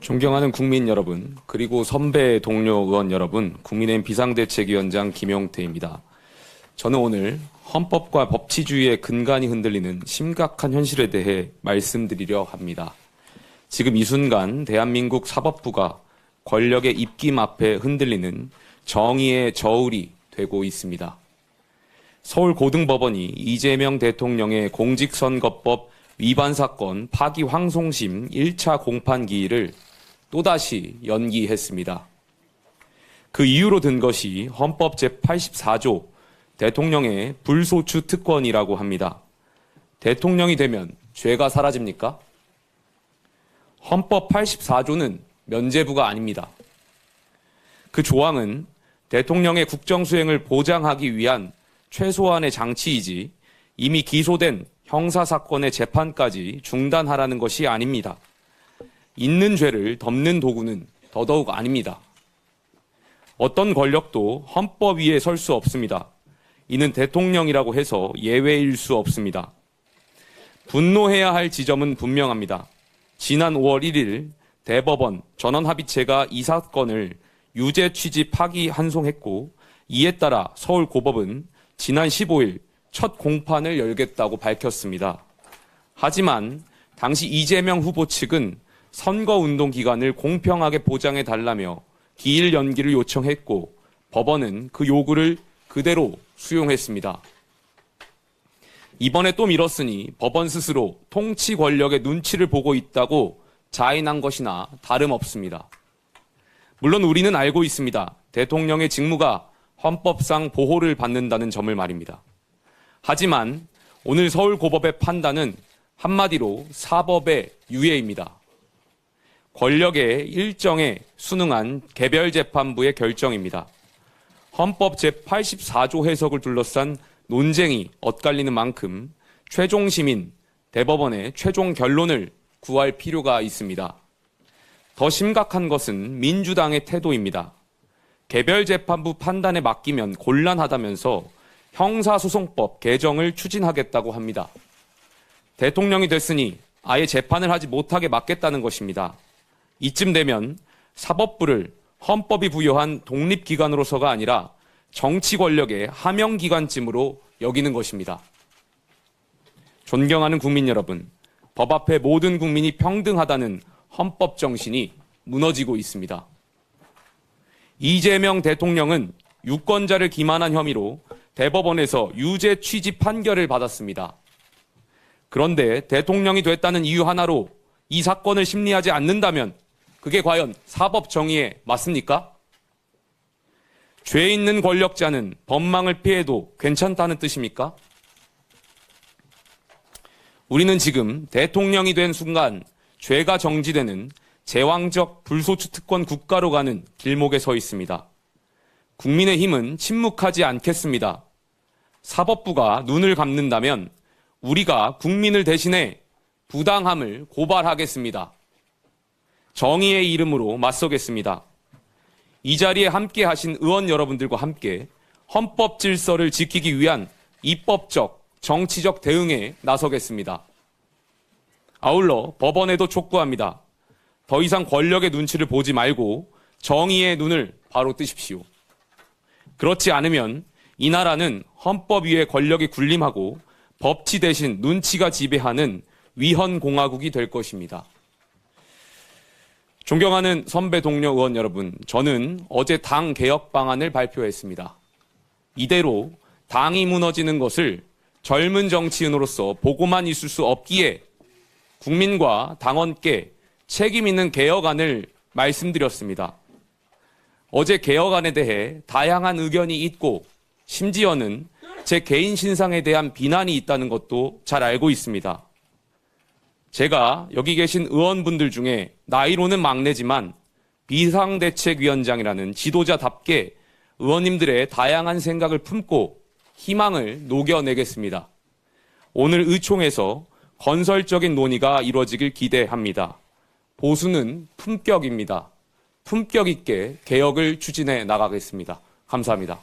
존경하는 국민 여러분, 그리고 선배 동료 의원 여러분, 국민의힘 비상대책위원장 김용태입니다. 저는 오늘 헌법과 법치주의의 근간이 흔들리는 심각한 현실에 대해 말씀드리려 합니다. 지금 이 순간 대한민국 사법부가 권력의 입김 앞에 흔들리는 정의의 저울이 되고 있습니다. 서울고등법원이 이재명 대통령의 공직선거법 위반 사건 파기환송심 1차 공판 기일을 또다시 연기했습니다. 그 이유로 든 것이 헌법 제84조 대통령의 불소추 특권이라고 합니다. 대통령이 되면 죄가 사라집니까? 헌법 84조는 면죄부가 아닙니다. 그 조항은 대통령의 국정수행을 보장하기 위한 최소한의 장치이지 이미 기소된 형사사건의 재판까지 중단하라는 것이 아닙니다. 있는 죄를 덮는 도구는 더더욱 아닙니다. 어떤 권력도 헌법 위에 설 수 없습니다. 이는 대통령이라고 해서 예외일 수 없습니다. 분노해야 할 지점은 분명합니다. 지난 5월 1일 대법원 전원합의체가 이 사건을 유죄 취지 파기환송했고 이에 따라 서울고법은 지난 15일 첫 공판을 열겠다고 밝혔습니다. 하지만 당시 이재명 후보 측은 선거운동 기간을 공평하게 보장해달라며 기일 연기를 요청했고 법원은 그 요구를 그대로 수용했습니다. 이번에 또 미뤘으니 법원 스스로 통치 권력의 눈치를 보고 있다고 자인한 것이나 다름없습니다. 물론 우리는 알고 있습니다. 대통령의 직무가 헌법상 보호를 받는다는 점을 말입니다. 하지만 오늘 서울고법의 판단은 한마디로 사법의 유예입니다. 권력의 일정에 순응한 개별재판부의 결정입니다. 헌법 제84조 해석을 둘러싼 논쟁이 엇갈리는 만큼 최종 시민 대법원의 최종 결론을 구할 필요가 있습니다. 더 심각한 것은 민주당의 태도입니다. 개별재판부 판단에 맡기면 곤란하다면서 형사소송법 개정을 추진하겠다고 합니다. 대통령이 됐으니 아예 재판을 하지 못하게 막겠다는 것입니다. 이쯤 되면 사법부를 헌법이 부여한 독립기관으로서가 아니라 정치 권력의 하명기관쯤으로 여기는 것입니다. 존경하는 국민 여러분, 법 앞에 모든 국민이 평등하다는 헌법 정신이 무너지고 있습니다. 이재명 대통령은 유권자를 기만한 혐의로 대법원에서 유죄 취지 판결을 받았습니다. 그런데 대통령이 됐다는 이유 하나로 이 사건을 심리하지 않는다면 그게 과연 사법 정의에 맞습니까? 죄 있는 권력자는 법망을 피해도 괜찮다는 뜻입니까? 우리는 지금 대통령이 된 순간 죄가 정지되는 제왕적 불소추 특권 국가로 가는 길목에 서 있습니다. 국민의힘은 침묵하지 않겠습니다. 사법부가 눈을 감는다면 우리가 국민을 대신해 부당함을 고발하겠습니다. 정의의 이름으로 맞서겠습니다. 이 자리에 함께 하신 의원 여러분들과 함께 헌법 질서를 지키기 위한 입법적, 정치적 대응에 나서겠습니다. 아울러 법원에도 촉구합니다. 더 이상 권력의 눈치를 보지 말고 정의의 눈을 바로 뜨십시오. 그렇지 않으면 이 나라는 헌법 위에 권력이 군림하고 법치 대신 눈치가 지배하는 위헌공화국이 될 것입니다. 존경하는 선배 동료 의원 여러분, 저는 어제 당 개혁 방안을 발표했습니다. 이대로 당이 무너지는 것을 젊은 정치인으로서 보고만 있을 수 없기에 국민과 당원께 책임 있는 개혁안을 말씀드렸습니다. 어제 개혁안에 대해 다양한 의견이 있고 심지어는 제 개인 신상에 대한 비난이 있다는 것도 잘 알고 있습니다. 제가 여기 계신 의원분들 중에 나이로는 막내지만 비상대책위원장이라는 지도자답게 의원님들의 다양한 생각을 품고 희망을 녹여내겠습니다. 오늘 의총에서 건설적인 논의가 이루어지길 기대합니다. 보수는 품격입니다. 품격 있게 개혁을 추진해 나가겠습니다. 감사합니다.